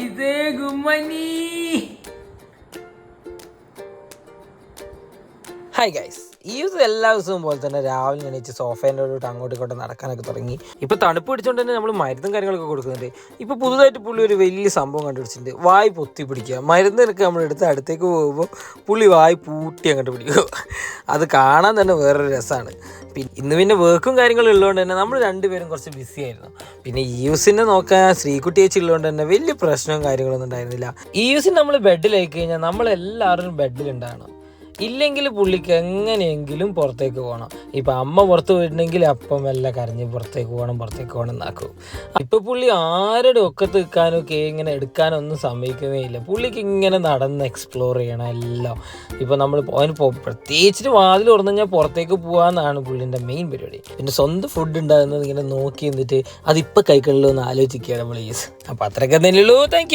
ഇതേ ഗുമ്മനി. Hi guys, ഈ ദിവസം എല്ലാ ദിവസവും പോലെ തന്നെ രാവിലെ എണീച്ച് സോഫേൻ്റെ അടുത്ത് അങ്ങോട്ടും ഇങ്ങോട്ടും നടക്കാനൊക്കെ തുടങ്ങി. ഇപ്പോൾ തണുപ്പ് പിടിച്ചുകൊണ്ട് തന്നെ നമ്മൾ മരുന്നും കാര്യങ്ങളൊക്കെ കൊടുക്കുന്നുണ്ട്. ഇപ്പോൾ പുതുതായിട്ട് പുള്ളി ഒരു വലിയ സംഭവം കണ്ടുപിടിച്ചിട്ടുണ്ട്. വായ് പൊത്തി പിടിക്കുക. മരുന്നിനൊക്കെ നമ്മളെടുത്ത് അടുത്തേക്ക് പോകുമ്പോൾ പുള്ളി വായ് പൂട്ടി അങ്ങോട്ട് പിടിക്കുക. അത് കാണാൻ തന്നെ വേറൊരു രസമാണ്. പിന്നെ വർക്കും കാര്യങ്ങളും ഉള്ളതുകൊണ്ട് തന്നെ നമ്മൾ രണ്ടുപേരും കുറച്ച് ബിസി ആയിരുന്നു. പിന്നെ യൂസിനെ നോക്കാൻ ശ്രീകുട്ടി ചേച്ചി ഉള്ളതുകൊണ്ട് തന്നെ വലിയ പ്രശ്നവും കാര്യങ്ങളൊന്നും ഉണ്ടായിരുന്നില്ല. യൂസിന് നമ്മൾ ബെഡിലായി കഴിഞ്ഞാൽ നമ്മളെല്ലാവരും ബെഡിലുണ്ടാകണം. ഇല്ലെങ്കിൽ പുള്ളിക്ക് എങ്ങനെയെങ്കിലും പുറത്തേക്ക് പോകണം. ഇപ്പം അമ്മ പുറത്ത് പോയിട്ടുണ്ടെങ്കിൽ അപ്പം എല്ലാം കരഞ്ഞ് പുറത്തേക്ക് പോകണം എന്നാക്കും. ഇപ്പം പുള്ളി ആരുടെ ഒക്കത്ത് നിൽക്കാനോ ഇങ്ങനെ എടുക്കാനോ ഒന്നും സമ്മതിക്കുന്നേ ഇല്ല. പുള്ളിക്ക് ഇങ്ങനെ നടന്ന് എക്സ്പ്ലോർ ചെയ്യണം എല്ലാം. ഇപ്പം നമ്മൾ അതിന് പ്രത്യേകിച്ചിട്ട് വാതിൽ തുറന്നു കഴിഞ്ഞാൽ പുറത്തേക്ക് പോകാമെന്നാണ് പുള്ളിൻ്റെ മെയിൻ പരിപാടി. പിന്നെ സ്വന്തം ഫുഡ് ഉണ്ടാകുന്നത് ഇങ്ങനെ നോക്കി എന്നിട്ട് അതിപ്പോൾ കഴിക്കണല്ലോ എന്ന് ആലോചിക്കുകയാണ് പ്ലീസ്. അപ്പം അത്രയൊക്കെ തന്നെയുള്ളൂ. Thank U.